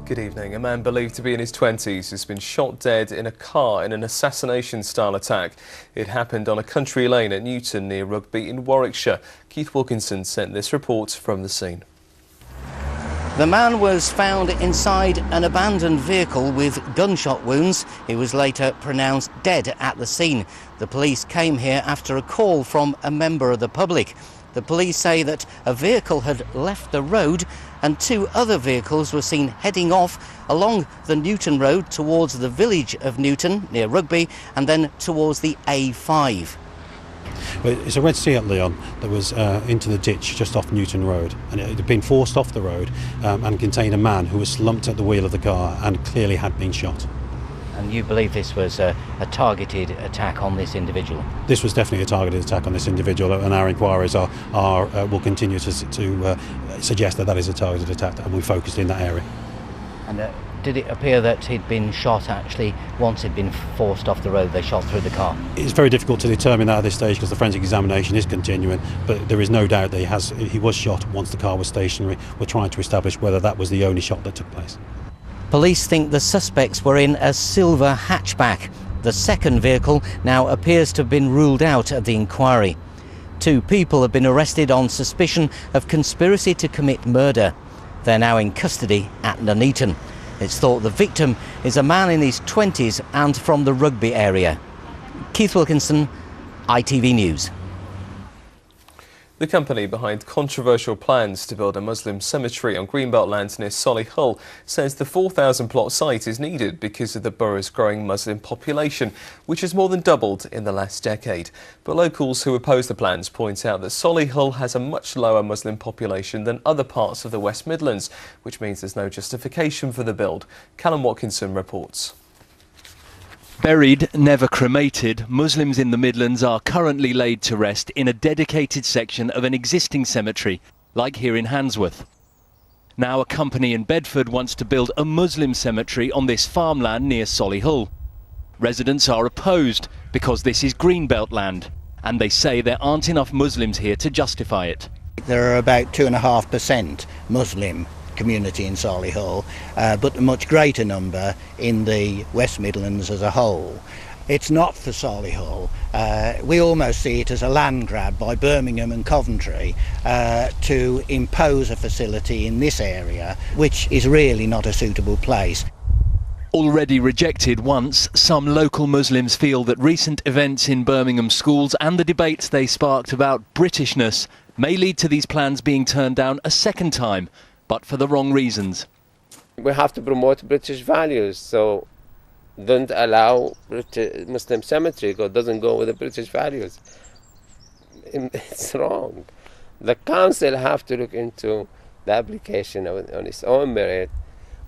Good evening. A man believed to be in his 20s has been shot dead in a car in an assassination-style attack. It happened on a country lane at Newton near Rugby in Warwickshire. Keith Wilkinson sent this report from the scene. The man was found inside an abandoned vehicle with gunshot wounds. He was later pronounced dead at the scene. The police came here after a call from a member of the public. The police say that a vehicle had left the road and two other vehicles were seen heading off along the Newton Road towards the village of Newton near Rugby and then towards the A5. Well, it's a red Seat Leon that was into the ditch just off Newton Road, and it had been forced off the road and contained a man who was slumped at the wheel of the car and clearly had been shot. And you believe this was a targeted attack on this individual? This was definitely a targeted attack on this individual, and our inquiries will continue to suggest that that is a targeted attack, and we focused in that area. And did it appear that he'd been shot actually once he'd been forced off the road? They shot through the car? It's very difficult to determine that at this stage because the forensic examination is continuing, but there is no doubt that he was shot once the car was stationary. We're trying to establish whether that was the only shot that took place. Police think the suspects were in a silver hatchback. The second vehicle now appears to have been ruled out at the inquiry. Two people have been arrested on suspicion of conspiracy to commit murder. They're now in custody at Nuneaton. It's thought the victim is a man in his 20s and from the Rugby area. Keith Wilkinson, ITV News. The company behind controversial plans to build a Muslim cemetery on Greenbelt land near Solihull says the 4,000 plot site is needed because of the borough's growing Muslim population, which has more than doubled in the last decade. But locals who oppose the plans point out that Solihull has a much lower Muslim population than other parts of the West Midlands, which means there's no justification for the build. Callum Watkinson reports. Buried, never cremated, Muslims in the Midlands are currently laid to rest in a dedicated section of an existing cemetery, like here in Handsworth. Now a company in Bedford wants to build a Muslim cemetery on this farmland near Solihull. Residents are opposed because this is Greenbelt land, and they say there aren't enough Muslims here to justify it. There are about 2.5% Muslim community in Solihull, but a much greater number in the West Midlands as a whole. It's not for Solihull. We almost see it as a land grab by Birmingham and Coventry to impose a facility in this area, which is really not a suitable place. Already rejected once, some local Muslims feel that recent events in Birmingham schools and the debates they sparked about Britishness may lead to these plans being turned down a second time, but for the wrong reasons. We have to promote British values, so don't allow Muslim cemetery because it doesn't go with the British values. It's wrong. The council have to look into the application on its own merit.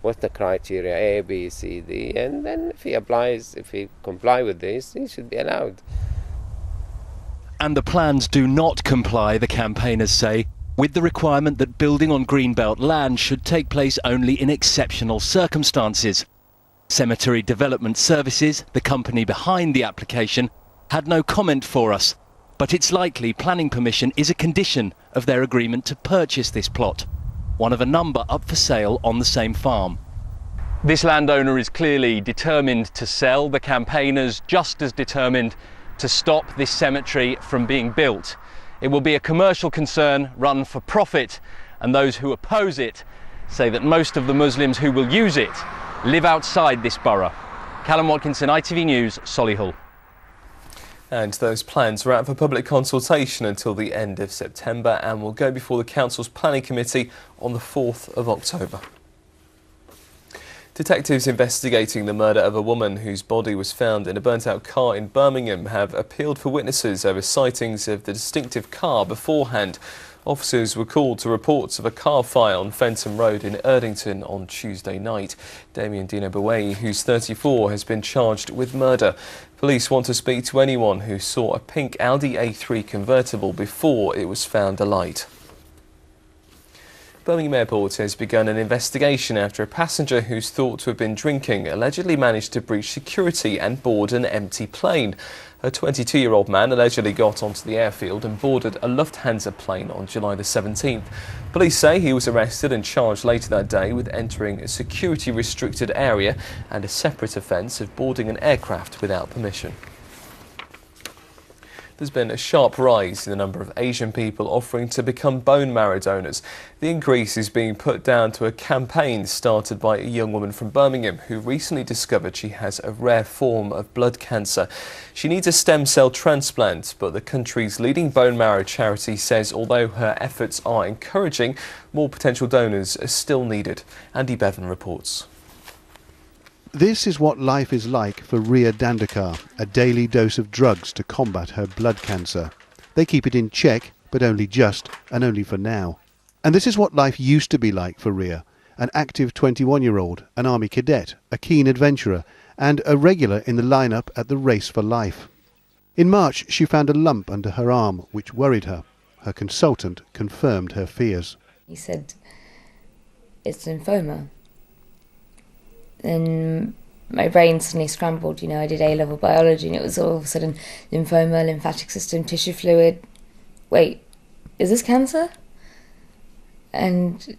What's the criteria, A, B, C, D, and then if he comply with this, he should be allowed. And the plans do not comply, the campaigners say, with the requirement that building on Greenbelt land should take place only in exceptional circumstances. Cemetery Development Services, the company behind the application, had no comment for us, but it's likely planning permission is a condition of their agreement to purchase this plot, one of a number up for sale on the same farm. This landowner is clearly determined to sell, the campaigners just as determined to stop this cemetery from being built. It will be a commercial concern run for profit, and those who oppose it say that most of the Muslims who will use it live outside this borough. Callum Watkinson, ITV News, Solihull. And those plans are out for public consultation until the end of September and will go before the Council's Planning Committee on the 4th of October. Detectives investigating the murder of a woman whose body was found in a burnt-out car in Birmingham have appealed for witnesses over sightings of the distinctive car beforehand. Officers were called to reports of a car fire on Fenton Road in Erdington on Tuesday night. Damien Dino Beway, who's 34, has been charged with murder. Police want to speak to anyone who saw a pink Audi A3 convertible before it was found alight. Birmingham Airport has begun an investigation after a passenger who's thought to have been drinking allegedly managed to breach security and board an empty plane. A 22-year-old man allegedly got onto the airfield and boarded a Lufthansa plane on July the 17th. Police say he was arrested and charged later that day with entering a security-restricted area and a separate offence of boarding an aircraft without permission. There's been a sharp rise in the number of Asian people offering to become bone marrow donors. The increase is being put down to a campaign started by a young woman from Birmingham who recently discovered she has a rare form of blood cancer. She needs a stem cell transplant, but the country's leading bone marrow charity says although her efforts are encouraging, more potential donors are still needed. Andy Bevan reports. This is what life is like for Ria Dandekar, a daily dose of drugs to combat her blood cancer. They keep it in check, but only just, and only for now. And this is what life used to be like for Ria, an active 21-year-old, an army cadet, a keen adventurer, and a regular in the lineup at the Race for Life. In March, she found a lump under her arm, which worried her. Her consultant confirmed her fears. He said, "It's lymphoma." And my brain suddenly scrambled. I did A-level biology and it was all of a sudden lymphoma, lymphatic system, tissue fluid. Wait, is this cancer? And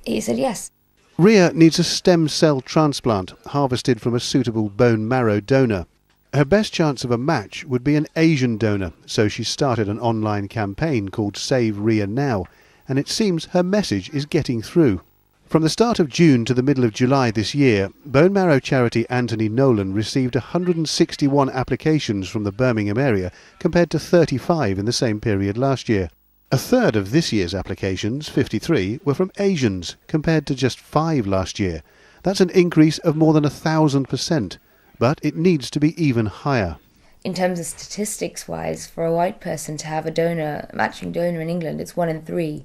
he said yes. Ria needs a stem cell transplant harvested from a suitable bone marrow donor. Her best chance of a match would be an Asian donor, so she started an online campaign called Save Ria Now, and it seems her message is getting through. From the start of June to the middle of July this year, bone marrow charity Anthony Nolan received 161 applications from the Birmingham area compared to 35 in the same period last year. A third of this year's applications, 53, were from Asians compared to just 5 last year. That's an increase of more than 1,000%, but it needs to be even higher. In terms of statistics-wise, for a white person to have a matching donor in England, it's 1 in 3.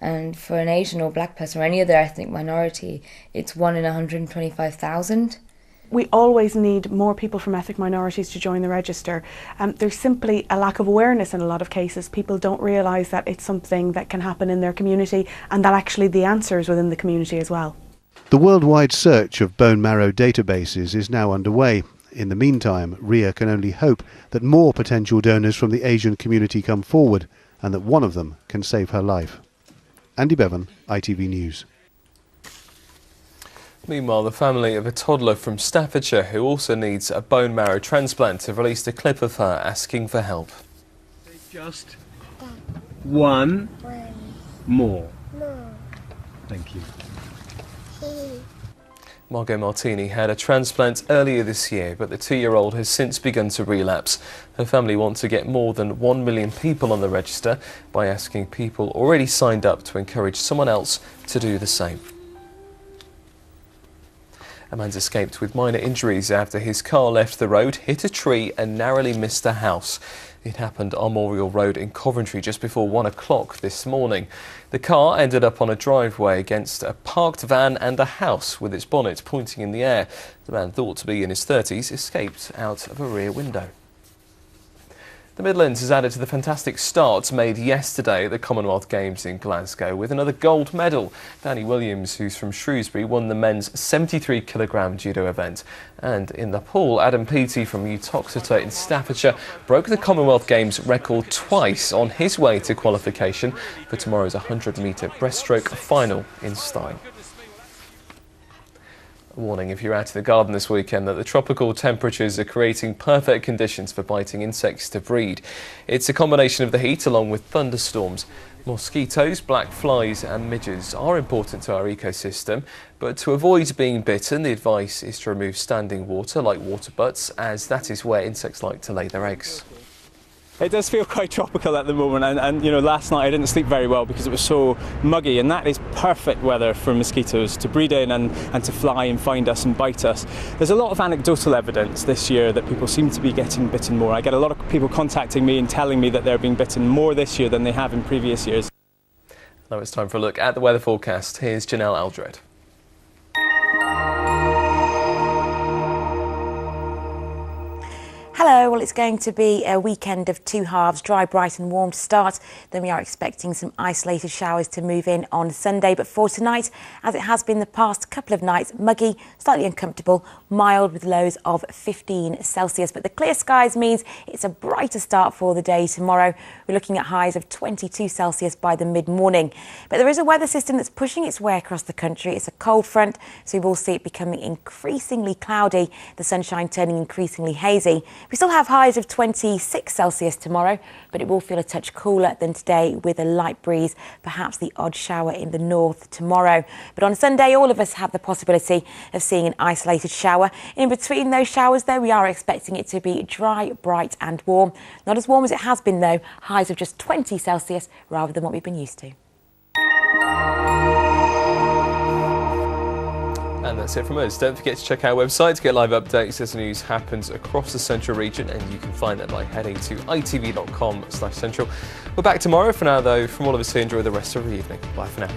And for an Asian or black person or any other ethnic minority, it's 1 in 125,000. We always need more people from ethnic minorities to join the register. There's simply a lack of awareness in a lot of cases. People don't realise that it's something that can happen in their community and that actually the answer is within the community as well. The worldwide search of bone marrow databases is now underway. In the meantime, Ria can only hope that more potential donors from the Asian community come forward and that one of them can save her life. Andy Bevan, ITV News. Meanwhile, the family of a toddler from Staffordshire who also needs a bone marrow transplant have released a clip of her asking for help. Just one more. Thank you. Margot Martini had a transplant earlier this year, but the 2-year-old has since begun to relapse. Her family want to get more than 1 million people on the register by asking people already signed up to encourage someone else to do the same. A man's escaped with minor injuries after his car left the road, hit a tree and narrowly missed a house. It happened on Memorial Road in Coventry just before 1 o'clock this morning. The car ended up on a driveway against a parked van and a house with its bonnet pointing in the air. The man, thought to be in his 30s, escaped out of a rear window. The Midlands has added to the fantastic start made yesterday at the Commonwealth Games in Glasgow with another gold medal. Danny Williams, who's from Shrewsbury, won the men's 73kg judo event. And in the pool, Adam Peaty from Uttoxeter in Staffordshire broke the Commonwealth Games record twice on his way to qualification for tomorrow's 100-metre breaststroke final in Steyne. A warning if you're out in the garden this weekend that the tropical temperatures are creating perfect conditions for biting insects to breed. It's a combination of the heat along with thunderstorms. Mosquitoes, black flies and midges are important to our ecosystem, but to avoid being bitten, the advice is to remove standing water like water butts, as that is where insects like to lay their eggs. It does feel quite tropical at the moment, and last night I didn't sleep very well because it was so muggy, and that is perfect weather for mosquitoes to breed in and to fly and find us and bite us. There's a lot of anecdotal evidence this year that people seem to be getting bitten more. I get a lot of people contacting me and telling me that they're being bitten more this year than they have in previous years. Now it's time for a look at the weather forecast. Here's Janelle Aldred. Hello, well, it's going to be a weekend of two halves, dry, bright and warm to start. Then we are expecting some isolated showers to move in on Sunday. But for tonight, as it has been the past couple of nights, muggy, slightly uncomfortable, mild with lows of 15 Celsius. But the clear skies means it's a brighter start for the day tomorrow. We're looking at highs of 22 Celsius by the mid-morning. But there is a weather system that's pushing its way across the country. It's a cold front, so we will see it becoming increasingly cloudy, the sunshine turning increasingly hazy. We still have highs of 26 Celsius tomorrow, but it will feel a touch cooler than today with a light breeze, perhaps the odd shower in the north tomorrow. But on Sunday, all of us have the possibility of seeing an isolated shower. In between those showers, though, we are expecting it to be dry, bright and warm. Not as warm as it has been, though. Highs of just 20 Celsius rather than what we've been used to. And that's it from us. Don't forget to check our website to get live updates as the news happens across the central region, and you can find that by heading to itv.com/central. We're back tomorrow. For now, though, from all of us here, enjoy the rest of the evening. Bye for now.